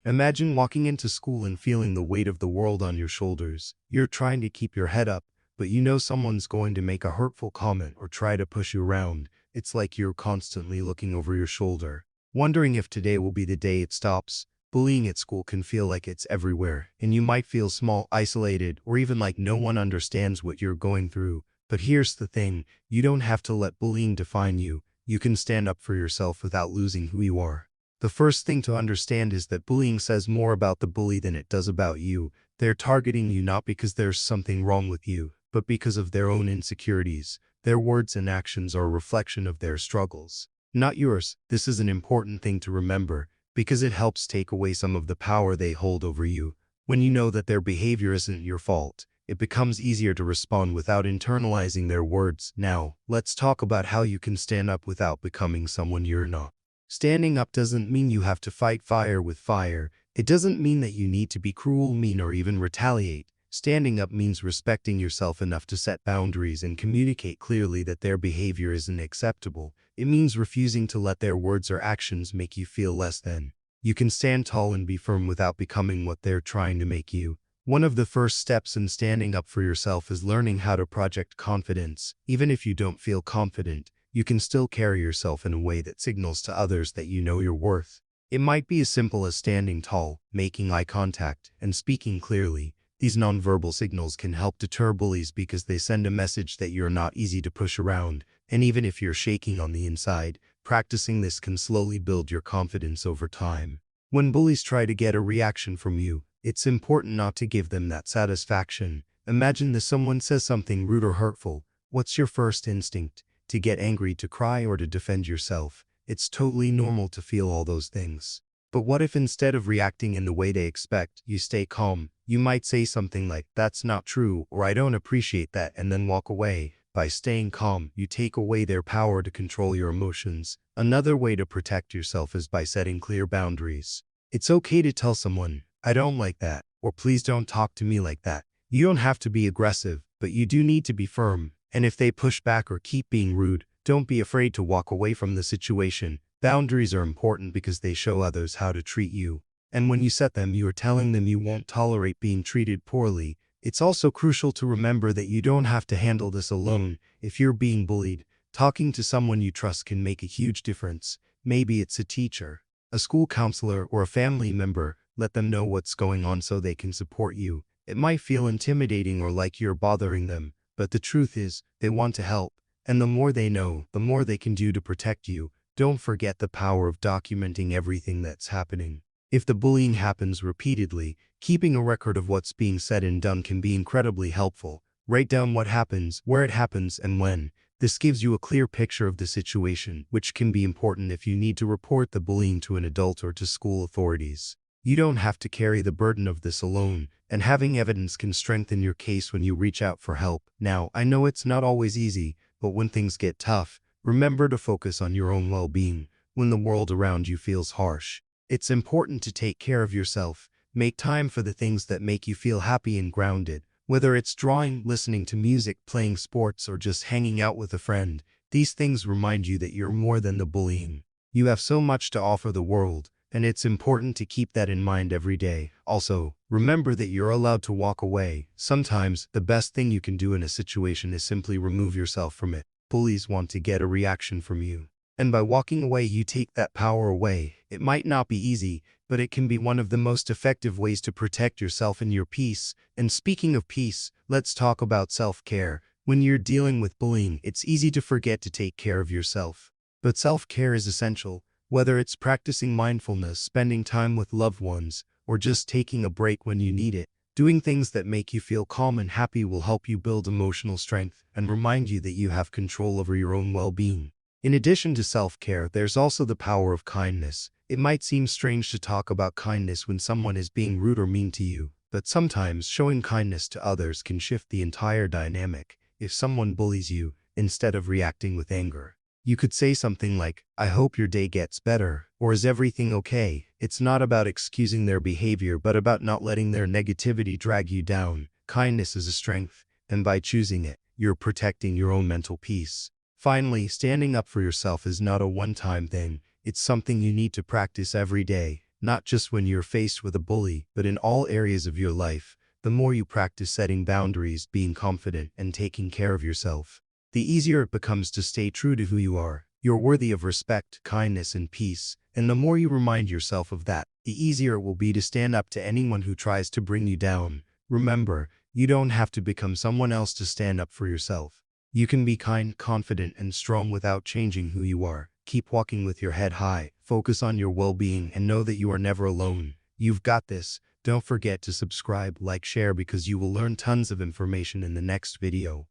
Imagine walking into school and feeling the weight of the world on your shoulders. You're trying to keep your head up, but you know someone's going to make a hurtful comment or try to push you around. It's like you're constantly looking over your shoulder, wondering if today will be the day it stops. Bullying at school can feel like it's everywhere, and you might feel small, isolated, or even like no one understands what you're going through. But here's the thing, you don't have to let bullying define you. You can stand up for yourself without losing who you are. The first thing to understand is that bullying says more about the bully than it does about you. They're targeting you not because there's something wrong with you, but because of their own insecurities. Their words and actions are a reflection of their struggles, not yours. This is an important thing to remember, because it helps take away some of the power they hold over you. When you know that their behavior isn't your fault, it becomes easier to respond without internalizing their words. Now, let's talk about how you can stand up without becoming someone you're not. Standing up doesn't mean you have to fight fire with fire. It doesn't mean that you need to be cruel, mean, or even retaliate. Standing up means respecting yourself enough to set boundaries and communicate clearly that their behavior isn't acceptable. It means refusing to let their words or actions make you feel less than. You can stand tall and be firm without becoming what they're trying to make you. One of the first steps in standing up for yourself is learning how to project confidence. Even if you don't feel confident, you can still carry yourself in a way that signals to others that you know your worth. It might be as simple as standing tall, making eye contact, and speaking clearly. These nonverbal signals can help deter bullies because they send a message that you're not easy to push around. And even if you're shaking on the inside, practicing this can slowly build your confidence over time. When bullies try to get a reaction from you, it's important not to give them that satisfaction. Imagine that someone says something rude or hurtful. What's your first instinct? To get angry, to cry, or to defend yourself? It's totally normal to feel all those things. But what if instead of reacting in the way they expect, you stay calm? You might say something like, "That's not true," or "I don't appreciate that," and then walk away. By staying calm, you take away their power to control your emotions. Another way to protect yourself is by setting clear boundaries. It's okay to tell someone, "I don't like that," or "Please don't talk to me like that." You don't have to be aggressive, but you do need to be firm. And if they push back or keep being rude, don't be afraid to walk away from the situation. Boundaries are important because they show others how to treat you. And when you set them, you are telling them you won't tolerate being treated poorly. It's also crucial to remember that you don't have to handle this alone. If you're being bullied, talking to someone you trust can make a huge difference. Maybe it's a teacher, a school counselor, or a family member. Let them know what's going on so they can support you. It might feel intimidating or like you're bothering them, but the truth is, they want to help. And the more they know, the more they can do to protect you. Don't forget the power of documenting everything that's happening. If the bullying happens repeatedly, keeping a record of what's being said and done can be incredibly helpful. Write down what happens, where it happens, and when. This gives you a clear picture of the situation, which can be important if you need to report the bullying to an adult or to school authorities. You don't have to carry the burden of this alone, and having evidence can strengthen your case when you reach out for help. Now, I know it's not always easy, but when things get tough, remember to focus on your own well-being. When the world around you feels harsh, it's important to take care of yourself. Make time for the things that make you feel happy and grounded. Whether it's drawing, listening to music, playing sports, or just hanging out with a friend, these things remind you that you're more than the bullying. You have so much to offer the world, and it's important to keep that in mind every day. Also, remember that you're allowed to walk away. Sometimes, the best thing you can do in a situation is simply remove yourself from it. Bullies want to get a reaction from you, and by walking away, you take that power away. It might not be easy, but it can be one of the most effective ways to protect yourself and your peace. And speaking of peace, let's talk about self-care. When you're dealing with bullying, it's easy to forget to take care of yourself. But self-care is essential. Whether it's practicing mindfulness, spending time with loved ones, or just taking a break when you need it, doing things that make you feel calm and happy will help you build emotional strength and remind you that you have control over your own well-being. In addition to self-care, there's also the power of kindness. It might seem strange to talk about kindness when someone is being rude or mean to you, but sometimes showing kindness to others can shift the entire dynamic. If someone bullies you, instead of reacting with anger, you could say something like, "I hope your day gets better," or "Is everything okay?" It's not about excusing their behavior, but about not letting their negativity drag you down. Kindness is a strength, and by choosing it, you're protecting your own mental peace. Finally, standing up for yourself is not a one-time thing. It's something you need to practice every day. not just when you're faced with a bully, but in all areas of your life. The more you practice setting boundaries, being confident, and taking care of yourself, the easier it becomes to stay true to who you are. You're worthy of respect, kindness, and peace, and the more you remind yourself of that, the easier it will be to stand up to anyone who tries to bring you down. Remember, you don't have to become someone else to stand up for yourself. You can be kind, confident, and strong without changing who you are. Keep walking with your head high, focus on your well-being, and know that you are never alone. You've got this. Don't forget to subscribe, like, share, because you will learn tons of information in the next video.